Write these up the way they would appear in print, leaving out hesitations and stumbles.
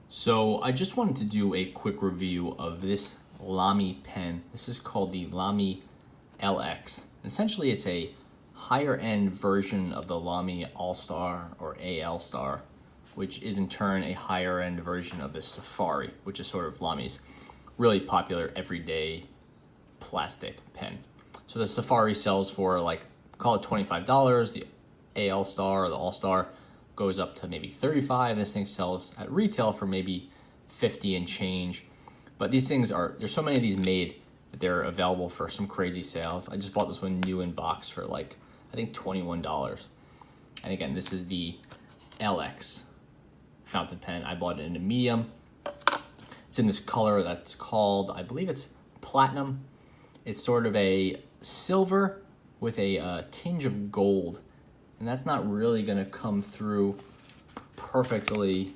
So I just wanted to do a quick review of this Lamy pen. This is called the Lamy LX. Essentially it's a higher end version of the Lamy All-Star or AL Star, which is in turn a higher end version of the Safari, which is sort of Lamy's really popular everyday plastic pen. So the Safari sells for like, call it $25. The AL Star or the All-Star goes up to maybe $35. This thing sells at retail for maybe $50 and change. But these things there's so many of these made that they're available for some crazy sales. I just bought this one new in box for like, I think $21. And again, this is the LX fountain pen. I bought it in a medium. It's in this color that's called, I believe it's platinum. It's sort of a silver with a tinge of gold. And that's not really gonna come through perfectly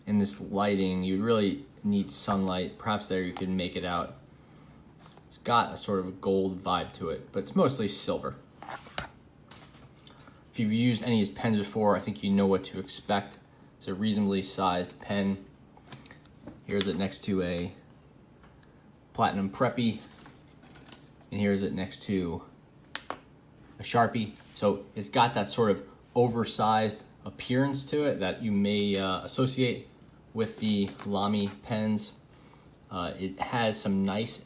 in this lighting. You really need sunlight. Perhaps there you can make it out. It's got a sort of a gold vibe to it, but it's mostly silver. If you've used any of these pens before, I think you know what to expect. It's a reasonably sized pen. Here's it next to a Platinum Preppy, and here's it next to a Sharpie. So it's got that sort of oversized appearance to it that you may associate with the Lamy pens. It has some nice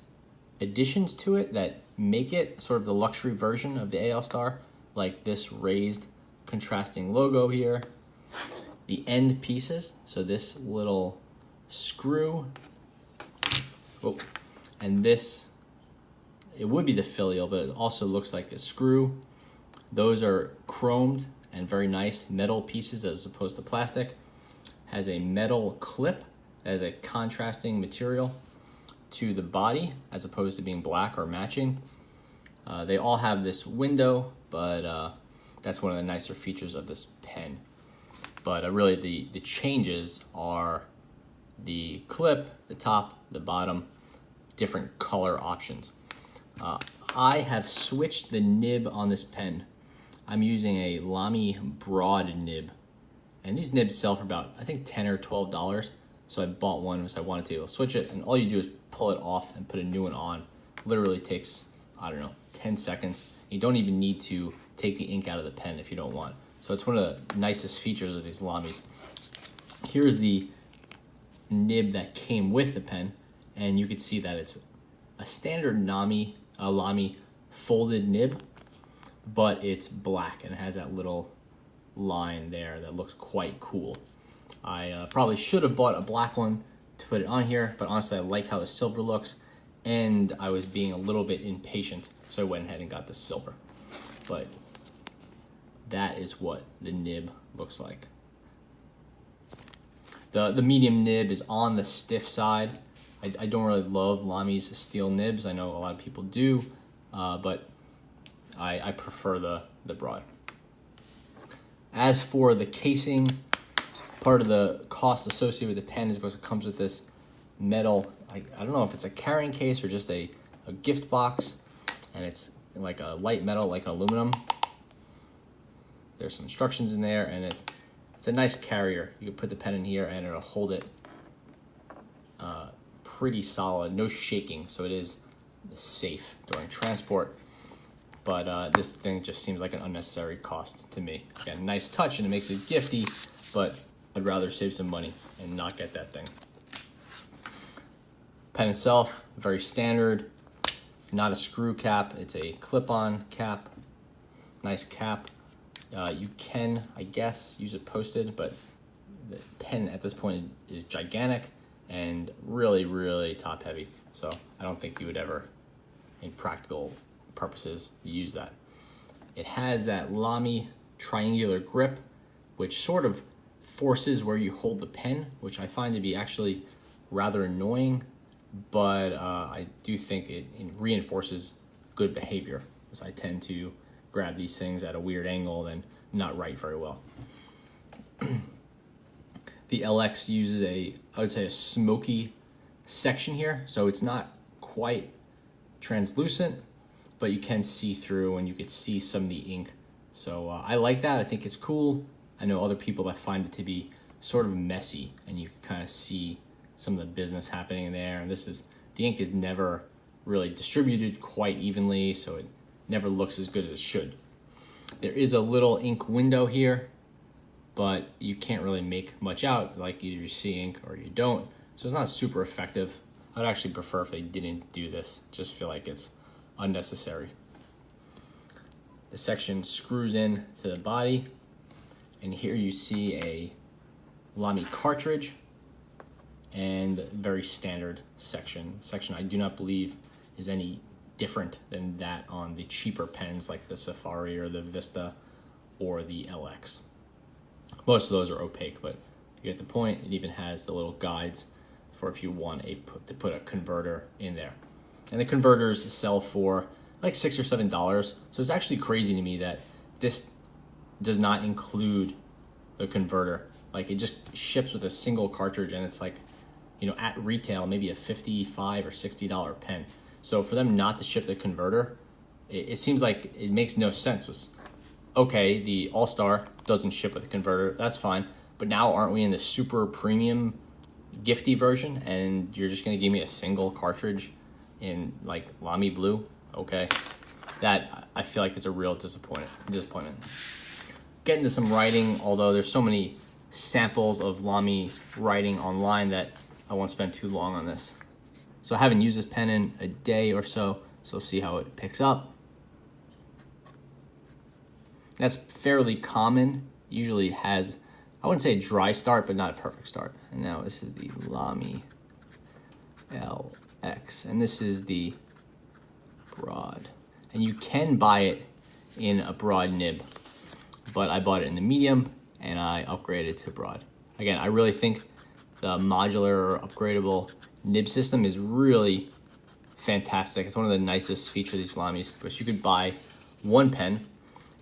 additions to it that make it sort of the luxury version of the AL Star, like this raised contrasting logo here. The end pieces, so this little screw, and this, it would be the filial, but it also looks like a screw. Those are chromed and very nice metal pieces as opposed to plastic. Has a metal clip that is a contrasting material to the body as opposed to being black or matching. They all have this window, but that's one of the nicer features of this pen. But really the changes are the clip, the top, the bottom, different color options. I have switched the nib on this pen. I'm using a Lamy broad nib, and these nibs sell for about, I think, $10 or $12. So I bought one because I wanted to be able to switch it, and all you do is pull it off and put a new one on. Literally takes, I don't know, 10 seconds. You don't even need to take the ink out of the pen if you don't want. So it's one of the nicest features of these Lamys. Here's the nib that came with the pen, and you can see that it's a standard Lamy folded nib, but it's black and it has that little line there that looks quite cool. I probably should have bought a black one to put it on here, but honestly I like how the silver looks, and I was being a little bit impatient, so I went ahead and got the silver. But that is what the nib looks like. The medium nib is on the stiff side. I don't really love Lamy's steel nibs. I know a lot of people do, but I prefer the broad. As for the casing, part of the cost associated with the pen is because it comes with this metal, I don't know if it's a carrying case or just a gift box, and it's like a light metal, like an aluminum. There's some instructions in there, and it's a nice carrier. You can put the pen in here and it'll hold it pretty solid, no shaking, so it is safe during transport. But this thing just seems like an unnecessary cost to me. Again, nice touch and it makes it gifty, but I'd rather save some money and not get that thing. Pen itself, very standard, not a screw cap, it's a clip-on cap, nice cap. You can, I guess, use it posted, but the pen at this point is gigantic and really, really top heavy. So I don't think you would ever, in practical purposes, use that. It has that Lamy triangular grip, which sort of forces where you hold the pen, which I find to be actually rather annoying, but I do think it reinforces good behavior, as I tend to grab these things at a weird angle and not write very well. The LX uses I would say a smoky section here, so it's not quite translucent, but you can see through and you could see some of the ink. So I like that. I think it's cool. I know other people that find it to be sort of messy, and you can kind of see some of the business happening there. And the ink is never really distributed quite evenly, so it never looks as good as it should. There is a little ink window here, but you can't really make much out, like either you see ink or you don't. So it's not super effective. I'd actually prefer if they didn't do this. Just feel like it's unnecessary. The section screws in to the body, and here you see a Lamy cartridge and very standard section. Section I do not believe is any different than that on the cheaper pens like the Safari or the Vista or the LX. Most of those are opaque, but you get the point. It even has the little guides for if you want to put a converter in there. And the converters sell for like $6 or $7. So it's actually crazy to me that this does not include the converter. Like, it just ships with a single cartridge, and it's like, you know, at retail, maybe a $55 or $60 pen. So for them not to ship the converter, it seems like it makes no sense. Okay, the All-Star doesn't ship with a converter, that's fine. But now aren't we in the super premium gifty version, and you're just gonna give me a single cartridge in like Lamy blue? Okay, that I feel like it's a real disappointment. Get into some writing, although there's so many samples of Lamy writing online that I won't spend too long on this. So I haven't used this pen in a day or so see how it picks up. That's fairly common. Usually has, I wouldn't say a dry start, but not a perfect start. And now this is the Lamy LX, and this is the broad. And you can buy it in a broad nib, but I bought it in the medium and I upgraded to broad. Again, I really think the modular or upgradable nib system is really fantastic. It's one of the nicest features of these Lamys, because you could buy one pen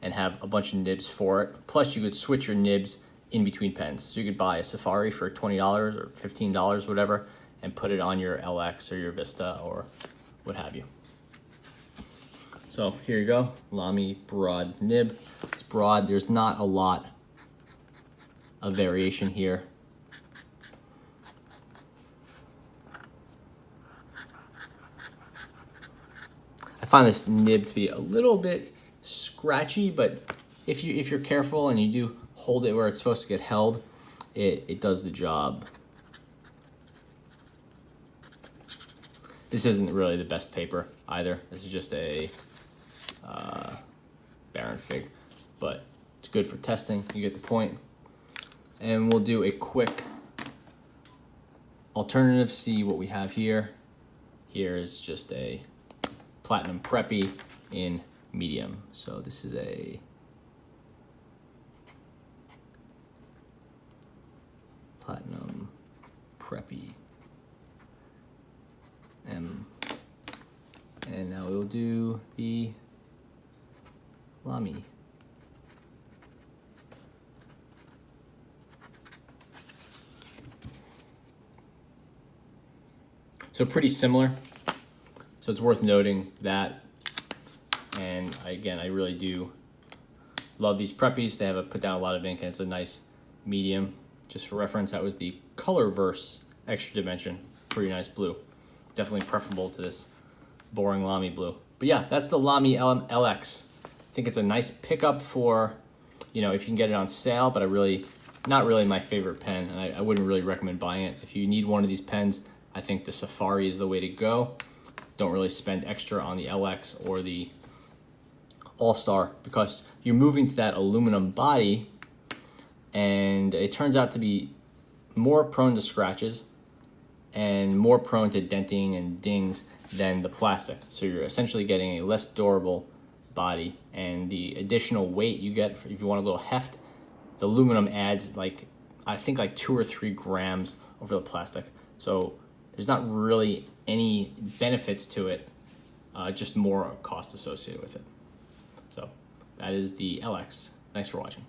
and have a bunch of nibs for it. Plus you could switch your nibs in between pens. So you could buy a Safari for $20 or $15, whatever, and put it on your LX or your Vista or what have you. So here you go, Lamy broad nib. It's broad, there's not a lot of variation here. I find this nib to be a little bit scratchy, but if you're careful and you do hold it where it's supposed to get held, it does the job. This isn't really the best paper either. This is just a Baron Fig, but it's good for testing. You get the point. And we'll do a quick alternative, see what we have here. Here is just a Platinum Preppy in medium. So this is a Platinum Preppy M. And now we'll do the Lamy. So pretty similar. So it's worth noting that. And again, I really do love these Preppies. They have put down a lot of ink, and it's a nice medium. Just for reference, that was the Colorverse Extra Dimension. Pretty nice blue. Definitely preferable to this boring Lamy blue. But yeah, that's the Lamy LX. I think it's a nice pickup for, you know, if you can get it on sale, but not really my favorite pen, and I wouldn't really recommend buying it. If you need one of these pens, I think the Safari is the way to go. Don't really spend extra on the LX or the All-Star, because you're moving to that aluminum body, and it turns out to be more prone to scratches and more prone to denting and dings than the plastic. So you're essentially getting a less durable body, and the additional weight you get if you want a little heft, the aluminum adds I think 2 or 3 grams over the plastic. So there's not really any benefits to it, just more cost associated with it. So that is the LX. Thanks for watching.